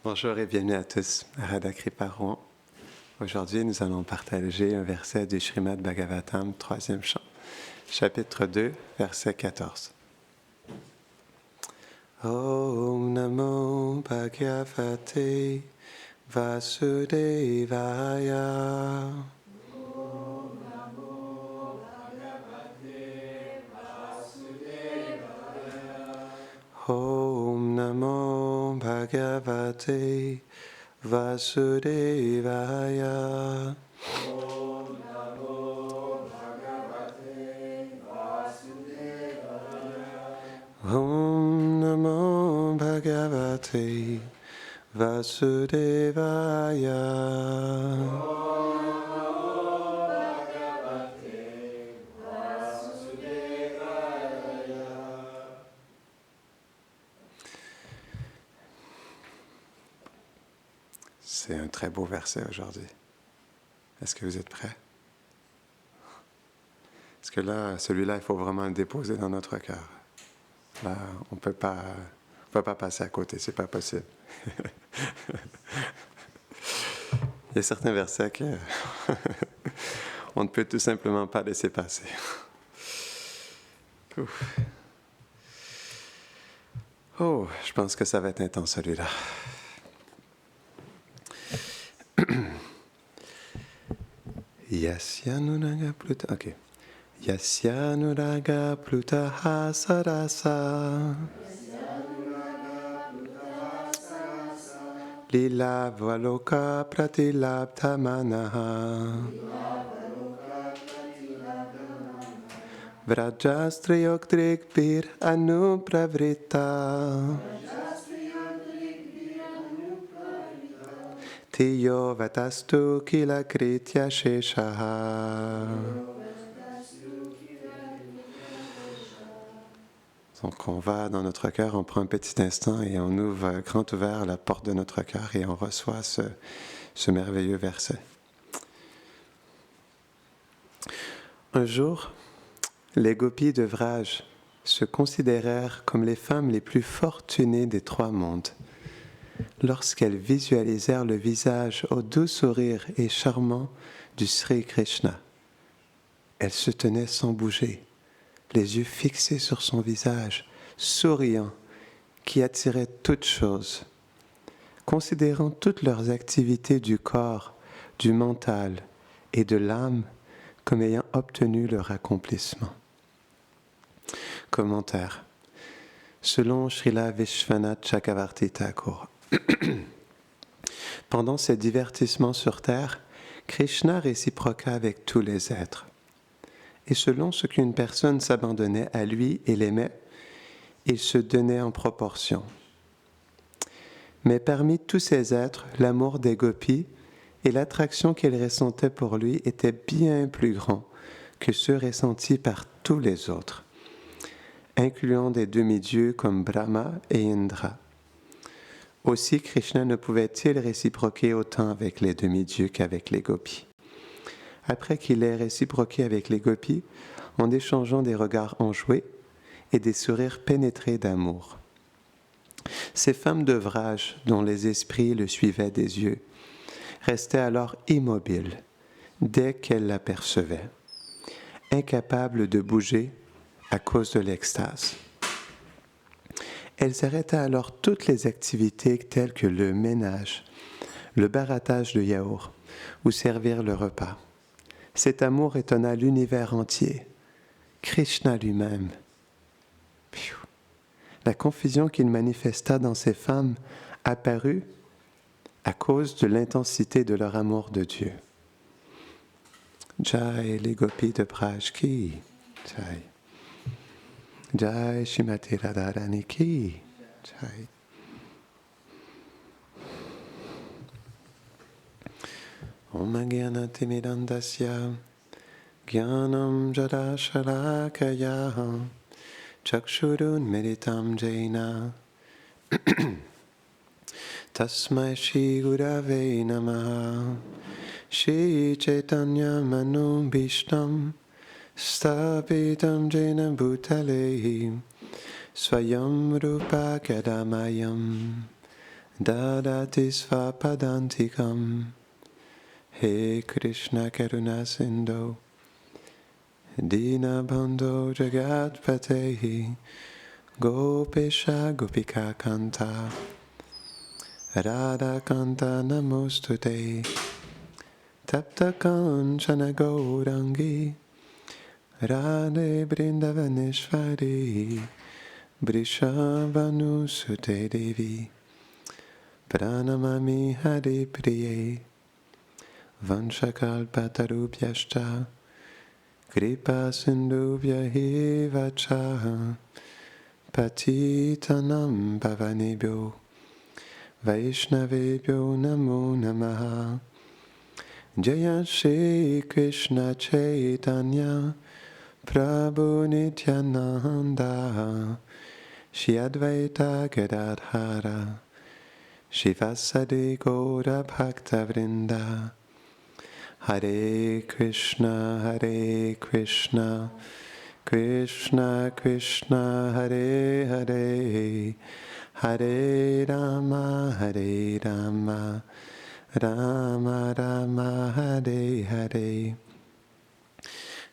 Bonjour et bienvenue à tous à Radha Kripa Rouen. Aujourd'hui, nous allons partager un verset du Srimad Bhagavatam, 3e chant, chapitre 2, verset 14. Om Namo Bhagavate Vasudevaya. Om Namo Bhagavate Vasudevaya. Om Namo Bhagavate Vasudevaya. Om Namo Bhagavate Vasudevaya. Om Namo Bhagavate Vasudevaya. C'est un très beau verset aujourd'hui. Est-ce que vous êtes prêts? Parce que là, celui-là, il faut vraiment le déposer dans notre cœur. Là, on peut pas passer à côté, c'est pas possible. Il y a certains versets que on ne peut tout simplement pas laisser passer. Ouf. Oh, je pense que ça va être intense celui-là. Yasyanuraga Pluta. Ok. Yasyanuraga Plutaha Sarasa. Lila Valoka Pratilabdha Manaha. Vrajastriyoktrikbir anupravrita. Tiyo vatastu kila kritya sheshaha. Donc on va dans notre cœur, on prend un petit instant et on ouvre grand ouvert la porte de notre cœur et on reçoit ce merveilleux verset. Un jour, les gopis de Vraj se considérèrent comme les femmes les plus fortunées des 3 mondes. Lorsqu'elles visualisèrent le visage au doux sourire et charmant du Sri Krishna, elles se tenaient sans bouger, les yeux fixés sur son visage, souriant, qui attirait toutes choses. Considérant toutes leurs activités du corps, du mental et de l'âme comme ayant obtenu leur accomplissement. Commentaire. Selon Srila Vishwanath Chakravarti Thakur, pendant ses divertissements sur terre, Krishna réciproqua avec tous les êtres. Et selon ce qu'une personne s'abandonnait à lui et l'aimait, il se donnait en proportion. Mais parmi tous ces êtres, l'amour des gopis et l'attraction qu'ils ressentaient pour lui étaient bien plus grands que ceux ressentis par tous les autres, incluant des demi-dieux comme Brahma et Indra. Aussi, Krishna ne pouvait-il réciproquer autant avec les demi-dieux qu'avec les gopis. Après qu'il ait réciproqué avec les gopis, en échangeant des regards enjoués et des sourires pénétrés d'amour. Ces femmes de Vraj, dont les esprits le suivaient des yeux, restaient alors immobiles dès qu'elles l'apercevaient, incapables de bouger à cause de l'extase. Elles arrêtaient alors toutes les activités telles que le ménage, le barattage de yaourt ou servir le repas. Cet amour étonna l'univers entier, Krishna lui-même. La confusion qu'il manifesta dans ces femmes apparut à cause de l'intensité de leur amour de Dieu. Jai les gopis de Braj ki, Jai. Jai Shrimati Radharani ki, Jai. Om Jnanatimidandasya Jnanam Jada Shalakaya Chakshurun Meditam Jaina Tasmai Shri Gurave Namaha Shri Chaitanya Manu Bhishtam Stapitam Jena Bhutale Swayam Rupa Kadamayam Dadati Svapadantikam. He Krishna Karuna Sindhu Dinabandho Jagatpatehi Gopesha Gopika Kanta Radha Kanta Namostute Tapta Kanchana Gaurangi Radhe Brindavaneshwari Vrishabhanusute Devi Pranamami Hare Priye Vanchakalpatarubhyashta Kripa Sindhubhya Eva Cha Patitanam Pavanebhyo Vaishnavebhyo Namo Namaha. Jaya Shri Krishna Chaitanya Prabhu Nityananda Shri Advaita Gadadhara Shivasadi Gaura Bhakta Vrinda. Hare Krishna, Krishna Krishna, Hare Hare, Hare Rama, Rama Rama, Hare Hare.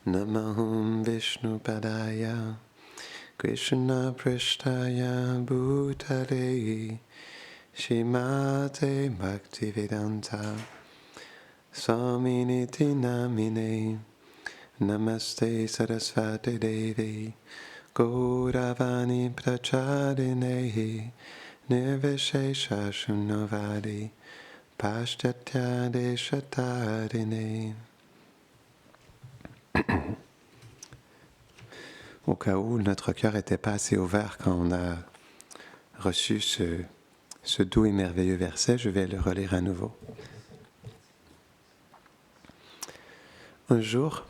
Namahum Vishnu Padaya, Krishna Prishtaya Bhutale, Shrimate Bhaktivedanta Swaminiti Namine. Namaste Sarasvati Devi Gauravani Prachadine Nirvishesha Shunnavadi Paschatya Deshatarine. Au cas où notre cœur n'était pas assez ouvert quand on a reçu ce doux et merveilleux verset, je vais le relire à nouveau. Un jour,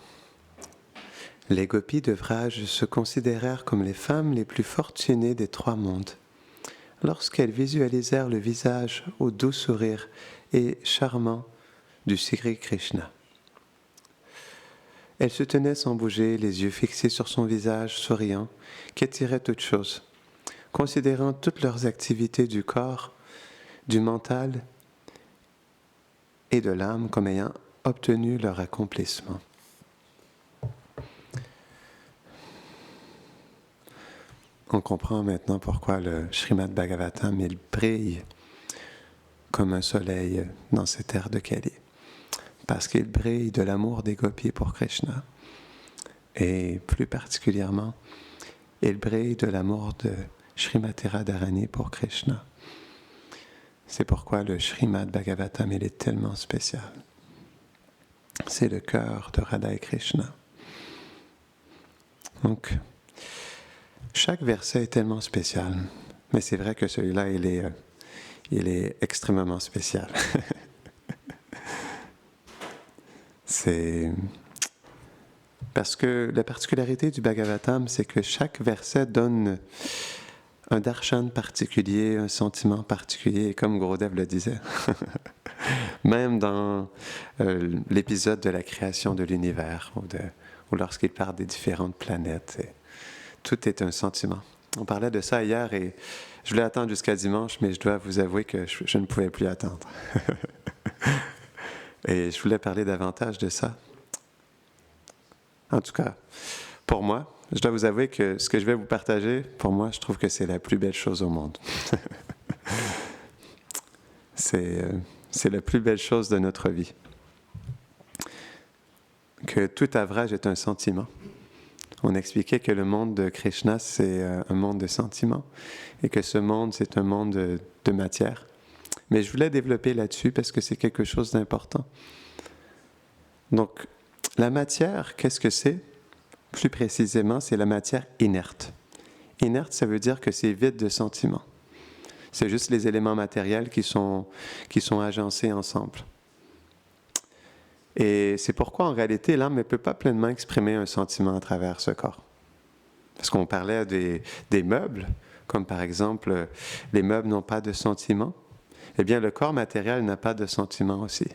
les gopis de Vraj se considérèrent comme les femmes les plus fortunées des trois mondes. Lorsqu'elles visualisèrent le visage au doux sourire et charmant du Sri Krishna. Elles se tenaient sans bouger, les yeux fixés sur son visage souriant, qui attirait toutes choses, considérant toutes leurs activités du corps, du mental et de l'âme comme ayant obtenu leur accomplissement. On comprend maintenant pourquoi le Srimad Bhagavatam, il brille comme un soleil dans cette terre de Kali. Parce qu'il brille de l'amour des gopis pour Krishna. Et plus particulièrement, il brille de l'amour de Srimati Radharani pour Krishna. C'est pourquoi le Srimad Bhagavatam, il est tellement spécial. C'est le cœur de Radha et Krishna. Donc, chaque verset est tellement spécial, mais c'est vrai que celui-là, il est extrêmement spécial. C'est parce que la particularité du Bhagavatam, c'est que chaque verset donne un darshan particulier, un sentiment particulier, comme Gurudev le disait. Même dans l'épisode de la création de l'univers, ou lorsqu'il parle des différentes planètes. Tout est un sentiment. On parlait de ça hier et je voulais attendre jusqu'à dimanche, mais je dois vous avouer que je ne pouvais plus attendre. Et je voulais parler davantage de ça. En tout cas, pour moi, je dois vous avouer que ce que je vais vous partager, pour moi, je trouve que c'est la plus belle chose au monde. C'est la plus belle chose de notre vie. Que tout avrage est un sentiment. On expliquait que le monde de Krishna, c'est un monde de sentiments et que ce monde, c'est un monde de matière. Mais je voulais développer là-dessus parce que c'est quelque chose d'important. Donc, la matière, qu'est-ce que c'est? Plus précisément, c'est la matière inerte. Inerte, ça veut dire que c'est vide de sentiments. C'est juste les éléments matériels qui sont agencés ensemble. Et c'est pourquoi, en réalité, l'âme ne peut pas pleinement exprimer un sentiment à travers ce corps. Parce qu'on parlait des meubles, comme par exemple, les meubles n'ont pas de sentiment. Eh bien, le corps matériel n'a pas de sentiment aussi.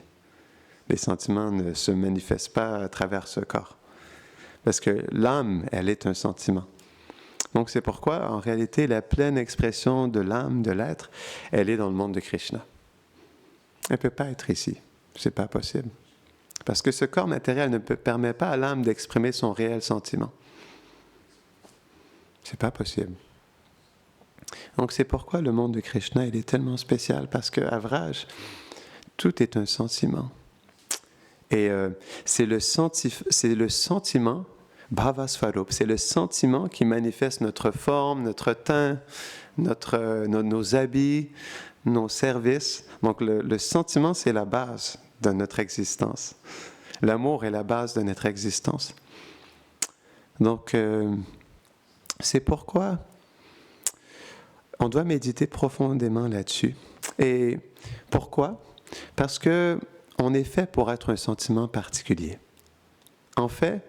Les sentiments ne se manifestent pas à travers ce corps. Parce que l'âme, elle est un sentiment. Donc c'est pourquoi, en réalité, la pleine expression de l'âme, de l'être, elle est dans le monde de Krishna. Elle ne peut pas être ici. Ce n'est pas possible. Parce que ce corps matériel ne permet pas à l'âme d'exprimer son réel sentiment. Ce n'est pas possible. Donc c'est pourquoi le monde de Krishna, il est tellement spécial, parce qu'à Vraj, tout est un sentiment. Et c'est le sentiment, Bhava Swarup, c'est le sentiment qui manifeste notre forme, notre teint, nos habits, nos services. Donc le sentiment, c'est la base de notre existence. L'amour est la base de notre existence. Donc, c'est pourquoi on doit méditer profondément là-dessus. Et pourquoi? Parce qu'on est fait pour être un sentiment particulier. En fait,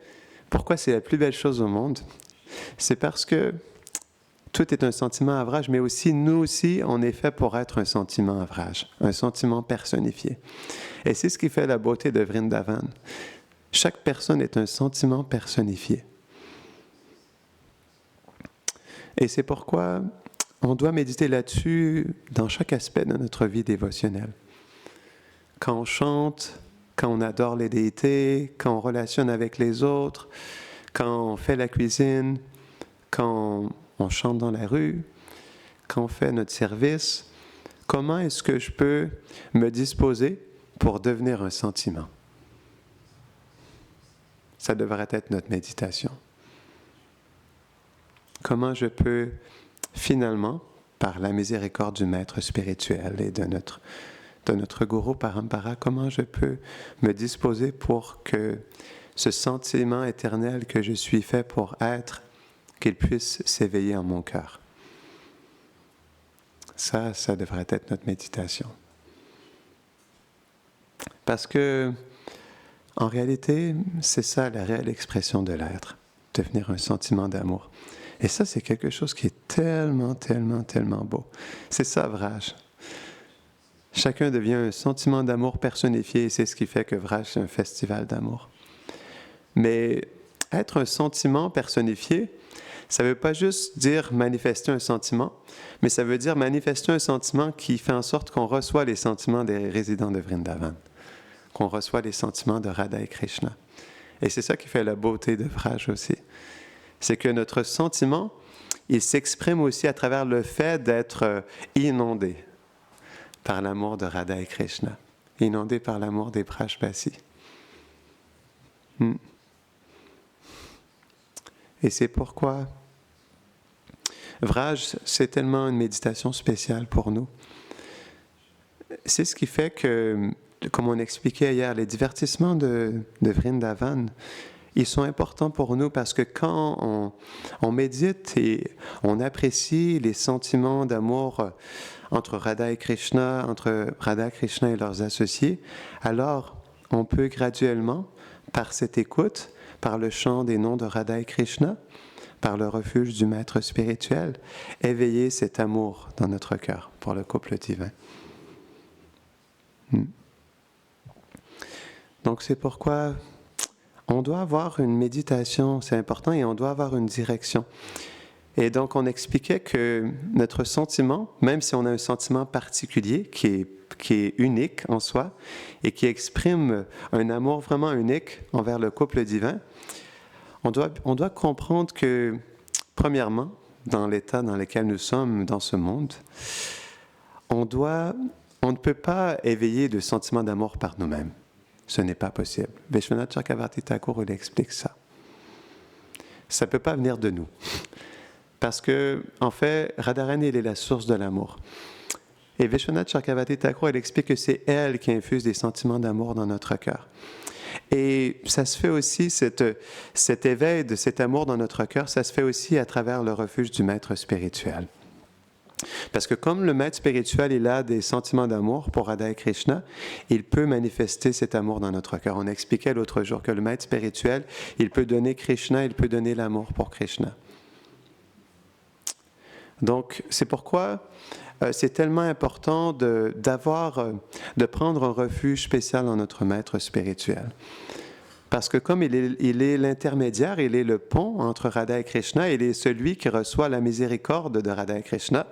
pourquoi c'est la plus belle chose au monde? C'est parce que tout est un sentiment à Vraj, mais aussi, nous aussi, on est fait pour être un sentiment à Vraj, un sentiment personnifié. Et c'est ce qui fait la beauté de Vrindavan. Chaque personne est un sentiment personnifié. Et c'est pourquoi on doit méditer là-dessus dans chaque aspect de notre vie dévotionnelle. Quand on chante, quand on adore les déités, quand on relationne avec les autres, quand on fait la cuisine, quand on chante dans la rue, quand on fait notre service, comment est-ce que je peux me disposer pour devenir un sentiment? Ça devrait être notre méditation. Comment je peux finalement, par la miséricorde du maître spirituel et de notre gourou Parampara, comment je peux me disposer pour que ce sentiment éternel que je suis fait pour être, qu'il puisse s'éveiller en mon cœur. Ça devrait être notre méditation. Parce que, en réalité, c'est ça la réelle expression de l'être, devenir un sentiment d'amour. Et ça, c'est quelque chose qui est tellement, tellement, tellement beau. C'est ça, Vraj. Chacun devient un sentiment d'amour personnifié, et c'est ce qui fait que Vraj, c'est un festival d'amour. Mais être un sentiment personnifié, ça ne veut pas juste dire manifester un sentiment, mais ça veut dire manifester un sentiment qui fait en sorte qu'on reçoit les sentiments des résidents de Vrindavan, qu'on reçoit les sentiments de Radha et Krishna. Et c'est ça qui fait la beauté de Vraj aussi. C'est que notre sentiment, il s'exprime aussi à travers le fait d'être inondé par l'amour de Radha et Krishna, inondé par l'amour des Brajbasis. Et c'est pourquoi Vraj, c'est tellement une méditation spéciale pour nous. C'est ce qui fait que, comme on expliquait hier, les divertissements de Vrindavan, ils sont importants pour nous parce que quand on médite et on apprécie les sentiments d'amour entre Radha et Krishna, entre Radha, Krishna et leurs associés, alors on peut graduellement, par cette écoute, par le chant des noms de Radha et Krishna, par le refuge du maître spirituel, éveiller cet amour dans notre cœur pour le couple divin. Donc c'est pourquoi on doit avoir une méditation, c'est important, et on doit avoir une direction. Et donc on expliquait que notre sentiment, même si on a un sentiment particulier qui est unique en soi et qui exprime un amour vraiment unique envers le couple divin, on doit comprendre que, premièrement, dans l'état dans lequel nous sommes dans ce monde, on ne peut pas éveiller de sentiments d'amour par nous-mêmes. Ce n'est pas possible. Vishwanath Chakravarti Thakur, il explique ça. Ça ne peut pas venir de nous. Parce que, en fait, Radharani, elle est la source de l'amour. Et Vishwanath Chakravarti Thakur, il explique que c'est elle qui infuse des sentiments d'amour dans notre cœur. Et ça se fait aussi, cet éveil de cet amour dans notre cœur, ça se fait aussi à travers le refuge du maître spirituel. Parce que comme le maître spirituel, il a des sentiments d'amour pour Radha et Krishna, il peut manifester cet amour dans notre cœur. On expliquait l'autre jour que le maître spirituel, il peut donner Krishna, il peut donner l'amour pour Krishna. Donc, c'est pourquoi c'est tellement important de prendre un refuge spécial en notre maître spirituel. Parce que comme il est l'intermédiaire, il est le pont entre Radha et Krishna, il est celui qui reçoit la miséricorde de Radha et Krishna.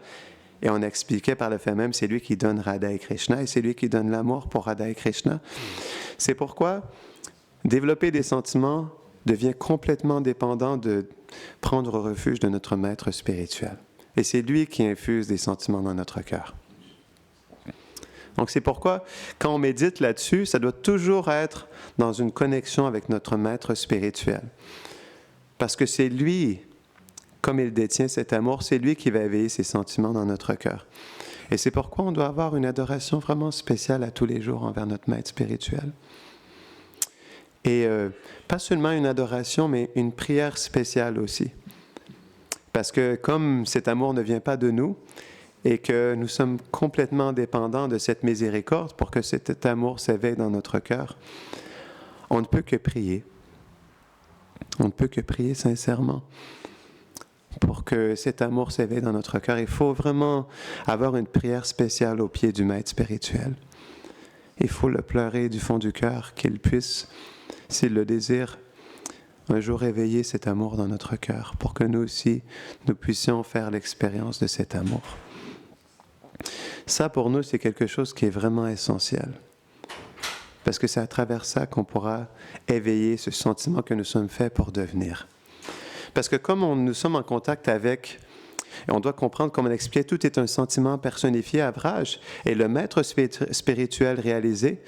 Et on expliquait par le fait même, c'est lui qui donne Radha et Krishna, et c'est lui qui donne l'amour pour Radha et Krishna. C'est pourquoi développer des sentiments devient complètement dépendant de prendre refuge de notre maître spirituel. Et c'est lui qui infuse des sentiments dans notre cœur. Donc c'est pourquoi, quand on médite là-dessus, ça doit toujours être dans une connexion avec notre maître spirituel. Parce que c'est lui, comme il détient cet amour, c'est lui qui va éveiller ces sentiments dans notre cœur. Et c'est pourquoi on doit avoir une adoration vraiment spéciale à tous les jours envers notre maître spirituel. Et pas seulement une adoration, mais une prière spéciale aussi. Parce que comme cet amour ne vient pas de nous, et que nous sommes complètement dépendants de cette miséricorde pour que cet amour s'éveille dans notre cœur, on ne peut que prier. On ne peut que prier sincèrement pour que cet amour s'éveille dans notre cœur. Il faut vraiment avoir une prière spéciale au pied du maître spirituel. Il faut le pleurer du fond du cœur, qu'il puisse, s'il le désire, un jour éveiller cet amour dans notre cœur pour que nous aussi, nous puissions faire l'expérience de cet amour. Ça, pour nous, c'est quelque chose qui est vraiment essentiel. Parce que c'est à travers ça qu'on pourra éveiller ce sentiment que nous sommes faits pour devenir. Parce que comme nous sommes en contact avec, et on doit comprendre, comme on l'expliquait, tout est un sentiment personnifié à Vraj, et le maître spirituel réalisé,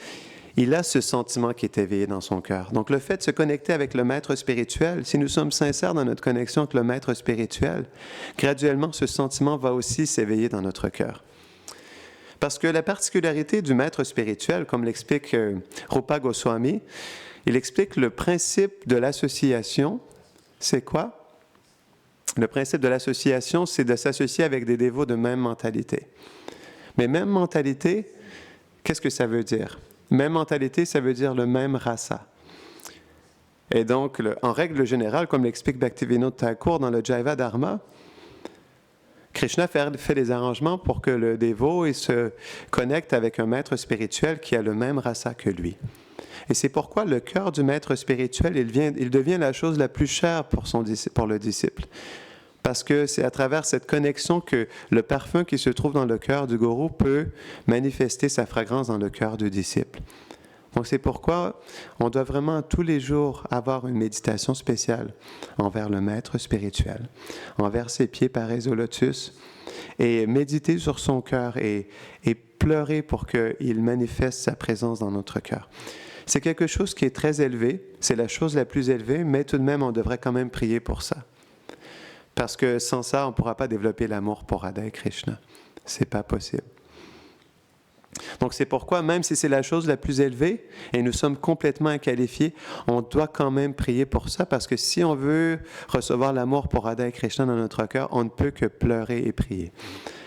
il a ce sentiment qui est éveillé dans son cœur. Donc le fait de se connecter avec le maître spirituel, si nous sommes sincères dans notre connexion avec le maître spirituel, graduellement ce sentiment va aussi s'éveiller dans notre cœur. Parce que la particularité du maître spirituel, comme l'explique Rupa Goswami, il explique le principe de l'association. C'est quoi? Le principe de l'association, c'est de s'associer avec des dévots de même mentalité. Mais même mentalité, qu'est-ce que ça veut dire? Même mentalité, ça veut dire le même rasa. Et donc, en règle générale, comme l'explique Bhaktivinoda Thakur dans le Jaiva Dharma, Krishna fait des arrangements pour que le dévot il se connecte avec un maître spirituel qui a le même rasa que lui. Et c'est pourquoi le cœur du maître spirituel, il devient la chose la plus chère pour le disciple. Parce que c'est à travers cette connexion que le parfum qui se trouve dans le cœur du gourou peut manifester sa fragrance dans le cœur du disciple. Donc c'est pourquoi on doit vraiment tous les jours avoir une méditation spéciale envers le maître spirituel, envers ses pieds parés au lotus, et méditer sur son cœur et pleurer pour qu'il manifeste sa présence dans notre cœur. C'est quelque chose qui est très élevé, c'est la chose la plus élevée, mais tout de même on devrait quand même prier pour ça. Parce que sans ça, on ne pourra pas développer l'amour pour Radha et Krishna. Ce n'est pas possible. Donc c'est pourquoi, même si c'est la chose la plus élevée et nous sommes complètement inqualifiés, on doit quand même prier pour ça, parce que si on veut recevoir l'amour pour Radha et Krishna dans notre cœur, on ne peut que pleurer et prier.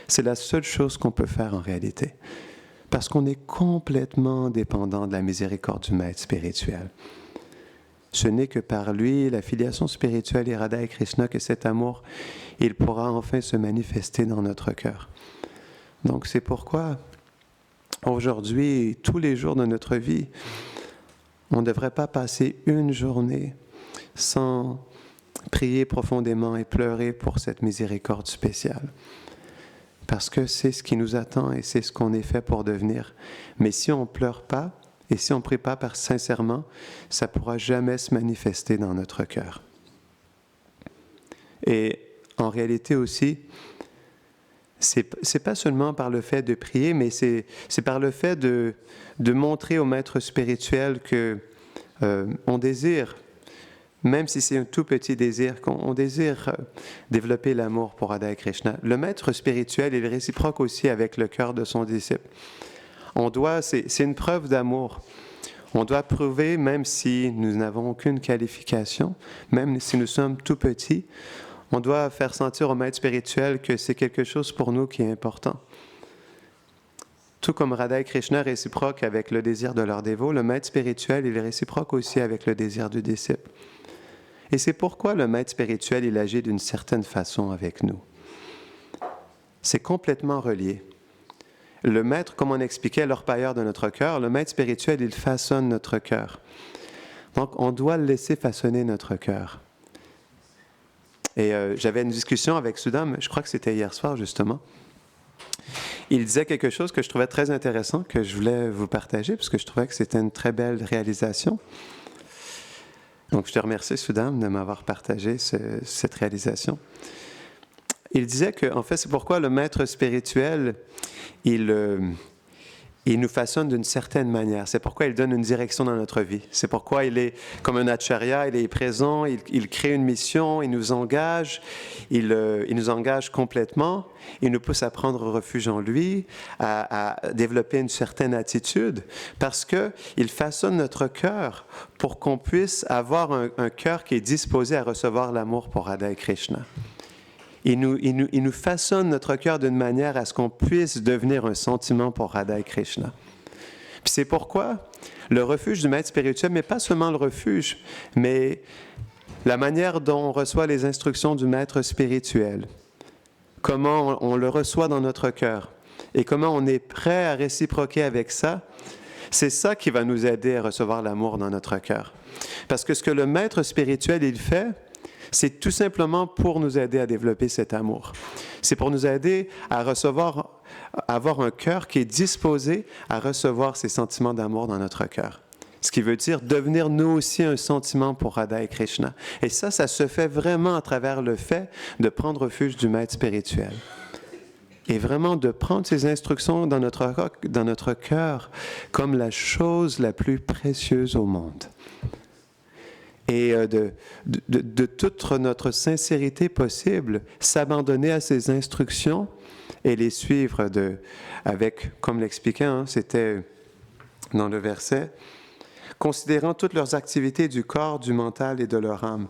C'est la seule chose qu'on peut faire en réalité, parce qu'on est complètement dépendant de la miséricorde du maître spirituel. Ce n'est que par lui, la filiation spirituelle et Radha et Krishna, que cet amour, il pourra enfin se manifester dans notre cœur. Donc c'est pourquoi aujourd'hui, tous les jours de notre vie, on ne devrait pas passer une journée sans prier profondément et pleurer pour cette miséricorde spéciale. Parce que c'est ce qui nous attend et c'est ce qu'on est fait pour devenir. Mais si on ne pleure pas et si on ne prie pas sincèrement, ça ne pourra jamais se manifester dans notre cœur. Et en réalité aussi, c'est pas seulement par le fait de prier, mais c'est par le fait de montrer au maître spirituel que on désire, même si c'est un tout petit désir, qu'on désire développer l'amour pour Radha et Krishna. Le maître spirituel est réciproque aussi avec le cœur de son disciple. C'est une preuve d'amour. On doit prouver, même si nous n'avons aucune qualification, même si nous sommes tout petits, on doit faire sentir au maître spirituel que c'est quelque chose pour nous qui est important. Tout comme Radha et Krishna réciproque avec le désir de leur dévot, le maître spirituel il est réciproque aussi avec le désir du disciple. Et c'est pourquoi le maître spirituel il agit d'une certaine façon avec nous. C'est complètement relié. Le maître, comme on expliquait, l'orpailleur de notre cœur, le maître spirituel, il façonne notre cœur. Donc, on doit le laisser façonner notre cœur. Et j'avais une discussion avec Sudam, je crois que c'était hier soir, justement. Il disait quelque chose que je trouvais très intéressant, que je voulais vous partager, parce que je trouvais que c'était une très belle réalisation. Donc, je te remercie, Sudam, de m'avoir partagé cette réalisation. Il disait qu'en fait, c'est pourquoi le maître spirituel, il nous façonne d'une certaine manière. C'est pourquoi il donne une direction dans notre vie. C'est pourquoi il est comme un acharya, il est présent, il crée une mission, il nous engage, il nous engage complètement, il nous pousse à prendre refuge en lui, à développer une certaine attitude, parce qu'il façonne notre cœur pour qu'on puisse avoir un cœur qui est disposé à recevoir l'amour pour Radha et Krishna. Il nous façonne notre cœur d'une manière à ce qu'on puisse devenir un sentiment pour Radha et Krishna. Puis c'est pourquoi le refuge du maître spirituel, mais pas seulement le refuge, mais la manière dont on reçoit les instructions du maître spirituel, comment on le reçoit dans notre cœur et comment on est prêt à réciproquer avec ça, c'est ça qui va nous aider à recevoir l'amour dans notre cœur. Parce que ce que le maître spirituel, il fait, c'est tout simplement pour nous aider à développer cet amour. C'est pour nous aider à avoir un cœur qui est disposé à recevoir ces sentiments d'amour dans notre cœur. Ce qui veut dire devenir nous aussi un sentiment pour Radha et Krishna. Et ça se fait vraiment à travers le fait de prendre refuge du maître spirituel. Et vraiment de prendre ces instructions dans notre cœur comme la chose la plus précieuse au monde. Et de toute notre sincérité possible, s'abandonner à ces instructions et les suivre avec, comme l'expliquait, c'était dans le verset, considérant toutes leurs activités du corps, du mental et de leur âme.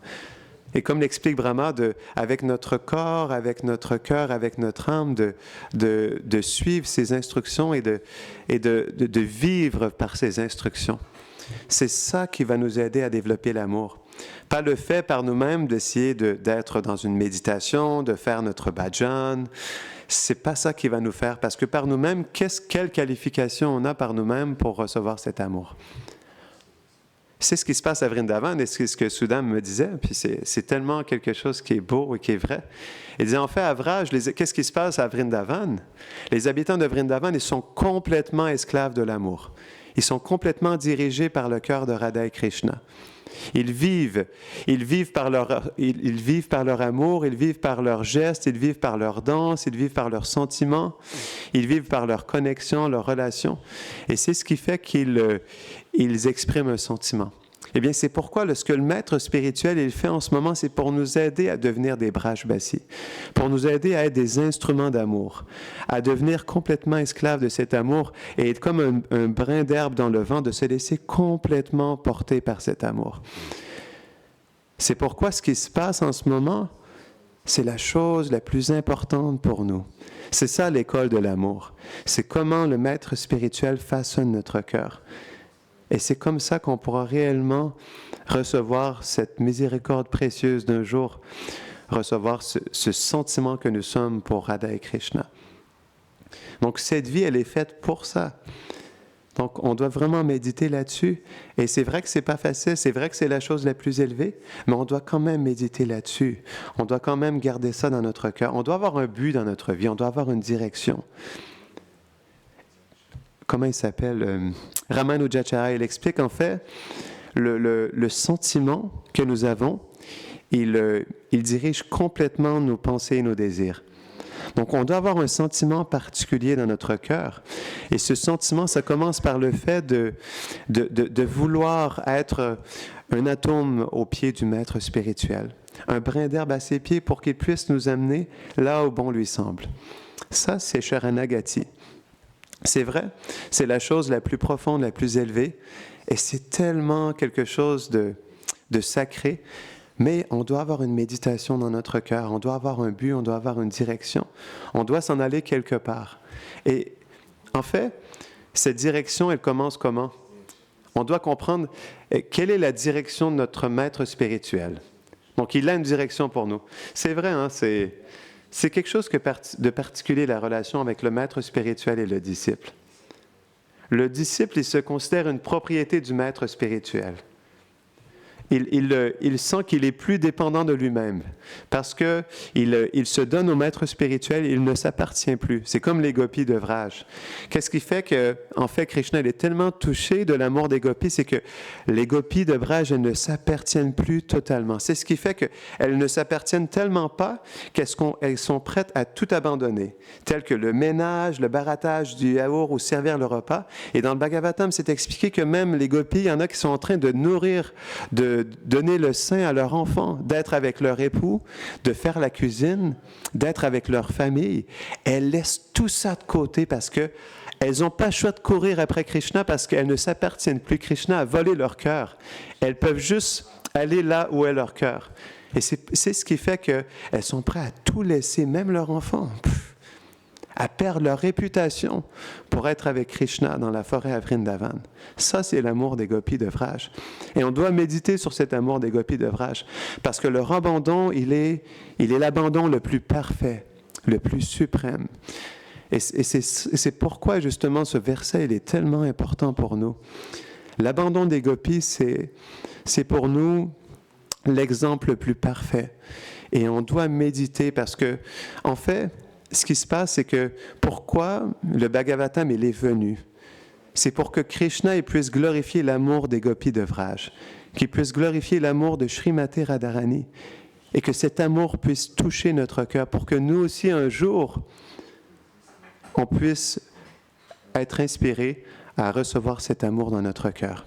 Et comme l'explique Brahma, avec notre corps, avec notre cœur, avec notre âme, de suivre ces instructions et de vivre par ces instructions. C'est ça qui va nous aider à développer l'amour. Pas le fait par nous-mêmes d'essayer d'être dans une méditation, de faire notre bhajan. C'est pas ça qui va nous faire, parce que par nous-mêmes, quelle qualification on a par nous-mêmes pour recevoir cet amour? C'est ce qui se passe à Vrindavan et c'est ce que Sudam me disait, puis c'est tellement quelque chose qui est beau et qui est vrai. Il disait, en fait, à Vraj, qu'est-ce qui se passe à Vrindavan? Les habitants de Vrindavan, ils sont complètement esclaves de l'amour. Ils sont complètement dirigés par le cœur de Radha et Krishna. Ils vivent par leur amour, ils vivent par leurs gestes, ils vivent par leur danse, ils vivent par leurs sentiments, ils vivent par leur connexion, leurs relations. Et c'est ce qui fait qu'ils expriment un sentiment. Eh bien, c'est pourquoi ce que le maître spirituel il fait en ce moment, c'est pour nous aider à devenir des Brajbasi, pour nous aider à être des instruments d'amour, à devenir complètement esclaves de cet amour et être comme un brin d'herbe dans le vent, de se laisser complètement porter par cet amour. C'est pourquoi ce qui se passe en ce moment, c'est la chose la plus importante pour nous. C'est ça l'école de l'amour. C'est comment le maître spirituel façonne notre cœur. Et c'est comme ça qu'on pourra réellement recevoir cette miséricorde précieuse d'un jour, recevoir ce sentiment que nous sommes pour Radha et Krishna. Donc cette vie, elle est faite pour ça. Donc on doit vraiment méditer là-dessus. Et c'est vrai que c'est pas facile, c'est vrai que c'est la chose la plus élevée, mais on doit quand même méditer là-dessus. On doit quand même garder ça dans notre cœur. On doit avoir un but dans notre vie, on doit avoir une direction. Comment il s'appelle? Ramanujacharya, il explique en fait le sentiment que nous avons, il dirige complètement nos pensées et nos désirs. Donc on doit avoir un sentiment particulier dans notre cœur. Et ce sentiment, ça commence par le fait de vouloir être un atome au pied du maître spirituel, un brin d'herbe à ses pieds pour qu'il puisse nous amener là où bon lui semble. Ça, c'est Sharanagati. C'est vrai, c'est la chose la plus profonde, la plus élevée, et c'est tellement quelque chose de sacré, mais on doit avoir une méditation dans notre cœur, on doit avoir un but, on doit avoir une direction, on doit s'en aller quelque part. Et en fait, cette direction, elle commence comment? On doit comprendre quelle est la direction de notre maître spirituel. Donc, il a une direction pour nous. C'est vrai, hein, c'est quelque chose de particulier, la relation avec le maître spirituel et le disciple. Le disciple, il se considère une propriété du maître spirituel. Il sent qu'il est plus dépendant de lui-même parce qu'il se donne au maître spirituel et il ne s'appartient plus. C'est comme les gopis de Vraj. Qu'est-ce qui fait que, en fait, Krishna il est tellement touché de l'amour des gopis, c'est que les gopis de Vraj, elles ne s'appartiennent plus totalement. C'est ce qui fait qu'elles ne s'appartiennent tellement pas qu'elles sont prêtes à tout abandonner, tel que le ménage, le barattage du yaourt ou servir le repas. Et dans le Bhagavatam, c'est expliqué que même les gopis, il y en a qui sont en train de nourrir, de donner le sein à leur enfant, d'être avec leur époux, de faire la cuisine, d'être avec leur famille. Elles laissent tout ça de côté parce qu'elles n'ont pas le choix de courir après Krishna parce qu'elles ne s'appartiennent plus. Krishna a volé leur cœur. Elles peuvent juste aller là où est leur cœur. Et c'est ce qui fait qu'elles sont prêtes à tout laisser, même leur enfant, à perdre leur réputation pour être avec Krishna dans la forêt à Vrindavan. Ça, c'est l'amour des gopis de Vraj. Et on doit méditer sur cet amour des gopis de Vraj, parce que leur abandon, il est l'abandon le plus parfait, le plus suprême. Et c'est pourquoi, justement, ce verset, il est tellement important pour nous. L'abandon des gopis, c'est pour nous l'exemple le plus parfait. Et on doit méditer parce que, en fait, ce qui se passe, c'est que pourquoi le Bhagavatam il est venu? C'est pour que Krishna il puisse glorifier l'amour des gopis de Vraj, qu'il puisse glorifier l'amour de Srimati Radharani, et que cet amour puisse toucher notre cœur pour que nous aussi, un jour, on puisse être inspirés à recevoir cet amour dans notre cœur.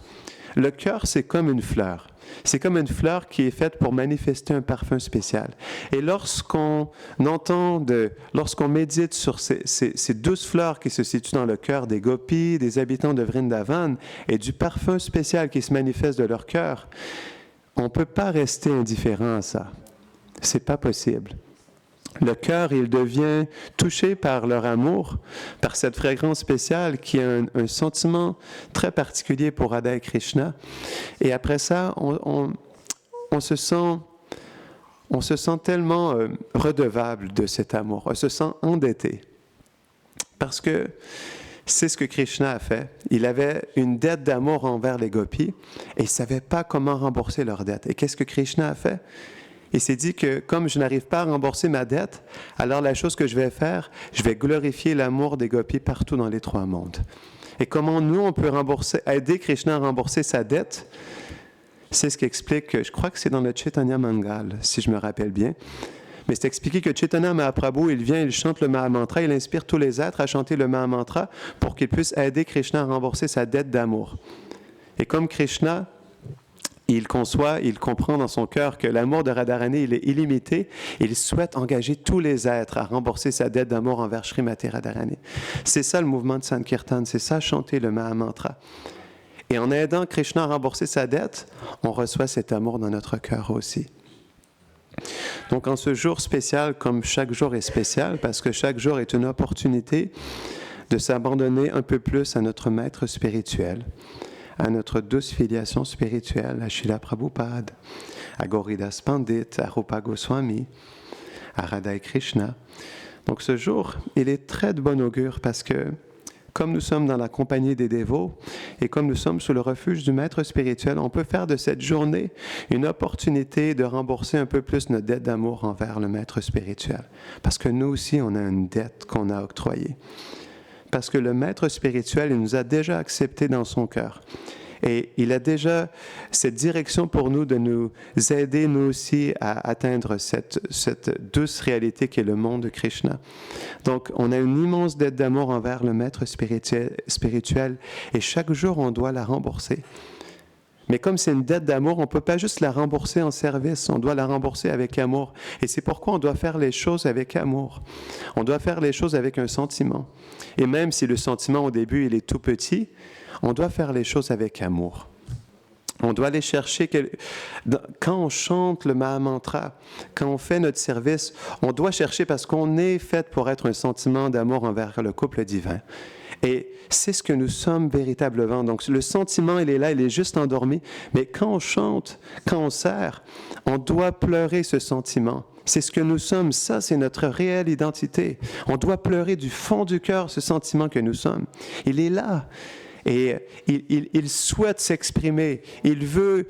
Le cœur, c'est comme une fleur. C'est comme une fleur qui est faite pour manifester un parfum spécial. Et lorsqu'on médite sur ces douces fleurs qui se situent dans le cœur des gopis, des habitants de Vrindavan, et du parfum spécial qui se manifeste de leur cœur, on ne peut pas rester indifférent à ça. C'est pas possible. Le cœur, il devient touché par leur amour, par cette fragrance spéciale qui est un sentiment très particulier pour Radha et Krishna. Et après ça, on se sent tellement redevable de cet amour, on se sent endetté. Parce que c'est ce que Krishna a fait. Il avait une dette d'amour envers les gopis et il ne savait pas comment rembourser leur dette. Et qu'est-ce que Krishna a fait? Il s'est dit que comme je n'arrive pas à rembourser ma dette, alors la chose que je vais faire, je vais glorifier l'amour des gopis partout dans les trois mondes. Et comment nous, on peut aider Krishna à rembourser sa dette? C'est ce qui explique, je crois que c'est dans le Chaitanya Mangal, si je me rappelle bien. Mais c'est expliqué que Chaitanya Mahaprabhu, il vient, il chante le Mahamantra, il inspire tous les êtres à chanter le Mahamantra pour qu'ils puissent aider Krishna à rembourser sa dette d'amour. Et comme Krishna, il comprend dans son cœur que l'amour de Radharani, il est illimité. Il souhaite engager tous les êtres à rembourser sa dette d'amour envers Srimati Radharani. C'est ça le mouvement de Sankirtan, c'est ça chanter le Mahamantra. Et en aidant Krishna à rembourser sa dette, on reçoit cet amour dans notre cœur aussi. Donc en ce jour spécial, comme chaque jour est spécial, parce que chaque jour est une opportunité de s'abandonner un peu plus à notre maître spirituel, à notre douce filiation spirituelle, à Srila Prabhupada, à Gauridas Pandit, à Rupa Goswami, à Radha et Krishna. Donc ce jour, il est très de bon augure parce que, comme nous sommes dans la compagnie des dévots et comme nous sommes sous le refuge du maître spirituel, on peut faire de cette journée une opportunité de rembourser un peu plus notre dette d'amour envers le maître spirituel. Parce que nous aussi, on a une dette qu'on a octroyée. Parce que le maître spirituel, il nous a déjà acceptés dans son cœur. Et il a déjà cette direction pour nous de nous aider, nous aussi, à atteindre cette douce réalité qui est le monde de Krishna. Donc, on a une immense dette d'amour envers le maître spirituel et chaque jour, on doit la rembourser. Mais comme c'est une dette d'amour, on ne peut pas juste la rembourser en service, on doit la rembourser avec amour. Et c'est pourquoi on doit faire les choses avec amour. On doit faire les choses avec un sentiment. Et même si le sentiment au début, il est tout petit, on doit faire les choses avec amour. On doit aller chercher, quand on chante le Mahamantra, quand on fait notre service, on doit chercher parce qu'on est fait pour être un sentiment d'amour envers le couple divin. Et c'est ce que nous sommes véritablement. Donc le sentiment, il est là, il est juste endormi. Mais quand on chante, quand on sert, on doit pleurer ce sentiment. C'est ce que nous sommes, ça c'est notre réelle identité. On doit pleurer du fond du cœur ce sentiment que nous sommes. Il est là. Et il souhaite s'exprimer, il veut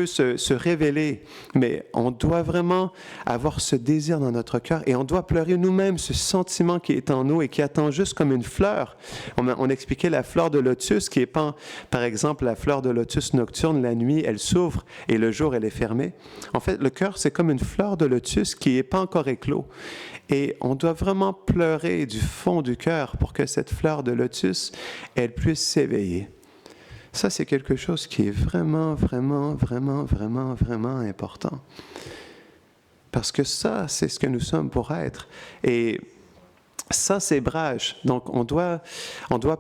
se révéler, mais on doit vraiment avoir ce désir dans notre cœur et on doit pleurer nous-mêmes ce sentiment qui est en nous et qui attend juste comme une fleur. On expliquait la fleur de lotus qui est pas, par exemple, la fleur de lotus nocturne, la nuit, elle s'ouvre et le jour, elle est fermée. En fait, le cœur, c'est comme une fleur de lotus qui n'est pas encore éclos. Et on doit vraiment pleurer du fond du cœur pour que cette fleur de lotus, elle puisse s'éveiller. Ça, c'est quelque chose qui est vraiment, vraiment, vraiment, vraiment, vraiment important. Parce que ça, c'est ce que nous sommes pour être. Et ça, c'est brage. Donc, on doit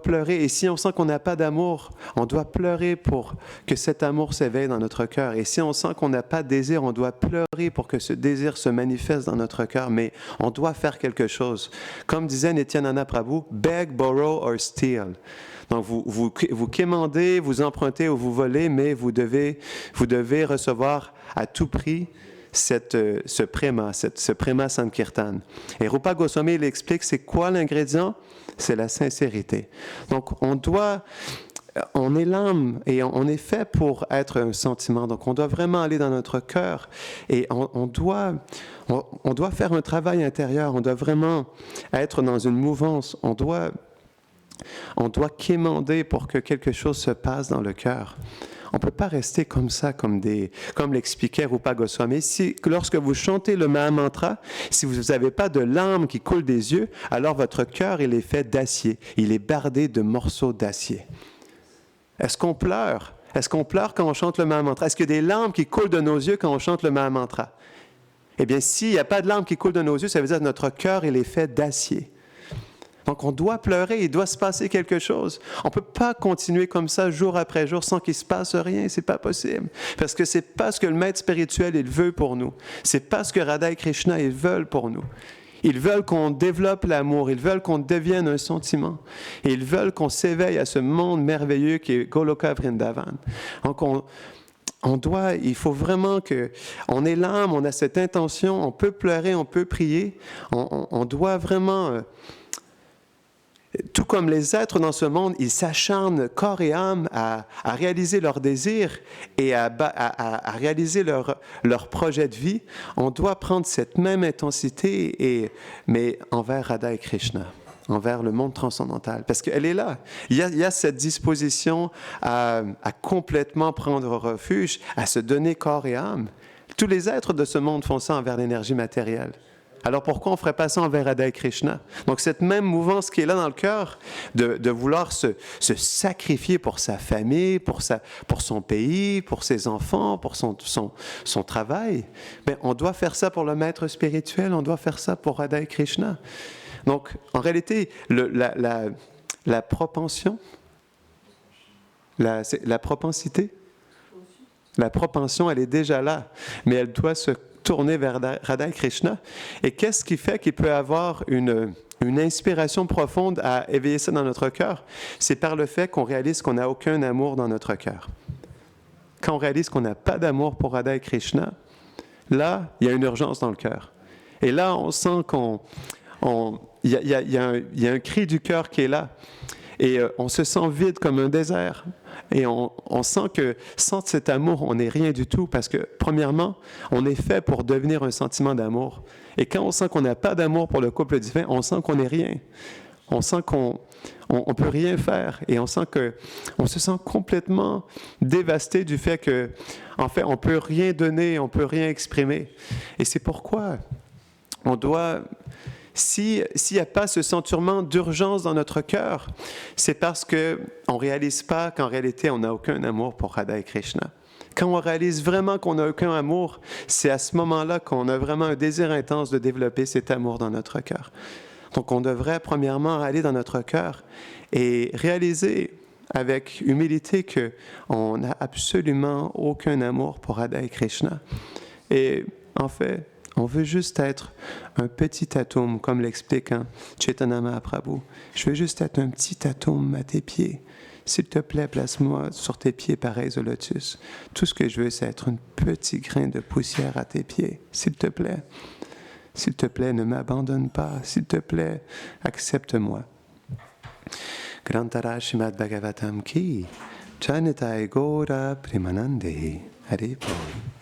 pleurer. Et si on sent qu'on n'a pas d'amour, on doit pleurer pour que cet amour s'éveille dans notre cœur. Et si on sent qu'on n'a pas de désir, on doit pleurer pour que ce désir se manifeste dans notre cœur. Mais on doit faire quelque chose. Comme disait Nityananda Prabhu, « beg, borrow or steal ». Donc, vous quémandez, vous empruntez ou vous volez, mais vous devez recevoir à tout prix ce préma Sankirtan. Et Rupa Goswami il explique c'est quoi l'ingrédient? C'est la sincérité. Donc on est l'âme et on est fait pour être un sentiment. Donc on doit vraiment aller dans notre cœur et on doit faire un travail intérieur. On doit vraiment être dans une mouvance. On doit quémander pour que quelque chose se passe dans le cœur. On ne peut pas rester comme ça, comme l'expliquait Rupa Goswami. Lorsque vous chantez le Mahamantra, si vous n'avez pas de larmes qui coulent des yeux, alors votre cœur, il est fait d'acier. Il est bardé de morceaux d'acier. Est-ce qu'on pleure? Est-ce qu'on pleure quand on chante le Mahamantra? Est-ce qu'il y a des larmes qui coulent de nos yeux quand on chante le Mahamantra? Eh bien, s'il n'y a pas de larmes qui coulent de nos yeux, ça veut dire que notre cœur, il est fait d'acier. Donc, on doit pleurer, il doit se passer quelque chose. On ne peut pas continuer comme ça jour après jour sans qu'il ne se passe rien, c'est pas possible. Parce que c'est pas ce que le maître spirituel, il veut pour nous. C'est pas ce que Radha et Krishna, ils veulent pour nous. Ils veulent qu'on développe l'amour, ils veulent qu'on devienne un sentiment. Et ils veulent qu'on s'éveille à ce monde merveilleux qui est Goloka Vrindavan. Donc, il faut vraiment qu'on ait l'âme, on a cette intention, on peut pleurer, on peut prier. On doit vraiment... Tout comme les êtres dans ce monde, ils s'acharnent corps et âme à réaliser leurs désirs et à réaliser leur projet de vie, on doit prendre cette même intensité, mais envers Radha et Krishna, envers le monde transcendantal. Parce qu'elle est là. Il y a cette disposition à complètement prendre refuge, à se donner corps et âme. Tous les êtres de ce monde font ça envers l'énergie matérielle. Alors pourquoi on ne ferait pas ça envers Radha et Krishna? Donc cette même mouvance qui est là dans le cœur, de vouloir se sacrifier pour sa famille, pour son pays, pour ses enfants, pour son travail, bien, on doit faire ça pour le maître spirituel, on doit faire ça pour Radha et Krishna. Donc en réalité, la propension, la propensité, la propension, elle est déjà là, mais elle doit se tourner vers Radha et Krishna. Et qu'est-ce qui fait qu'il peut avoir une inspiration profonde à éveiller ça dans notre cœur? C'est par le fait qu'on réalise qu'on n'a aucun amour dans notre cœur. Quand on réalise qu'on n'a pas d'amour pour Radha et Krishna, là, il y a une urgence dans le cœur. Et là, on sent il y a un cri du cœur qui est là. Et on se sent vide comme un désert. Et on sent que sans cet amour, on n'est rien du tout. Parce que, premièrement, on est fait pour devenir un sentiment d'amour. Et quand on sent qu'on n'a pas d'amour pour le couple divin, on sent qu'on n'est rien. On sent qu'on ne peut rien faire. Et on se sent complètement dévasté du fait que, en fait, on ne peut rien donner, on ne peut rien exprimer. Et c'est pourquoi on doit... S'il n'y a pas ce sentiment d'urgence dans notre cœur, c'est parce qu'on ne réalise pas qu'en réalité, on n'a aucun amour pour Radha et Krishna. Quand on réalise vraiment qu'on n'a aucun amour, c'est à ce moment-là qu'on a vraiment un désir intense de développer cet amour dans notre cœur. Donc, on devrait premièrement aller dans notre cœur et réaliser avec humilité qu'on n'a absolument aucun amour pour Radha et Krishna. Et en fait, On veut juste être un petit atome, comme l'explique Chaitanya Mahaprabhu. Je veux juste être un petit atome à tes pieds. S'il te plaît, place-moi sur tes pieds pareils au lotus. Tout ce que je veux, c'est être un petit grain de poussière à tes pieds. S'il te plaît. S'il te plaît, ne m'abandonne pas. S'il te plaît, accepte-moi. Grantara Srimad Bhagavatam ki Chanitai Gora Primanande Haripam.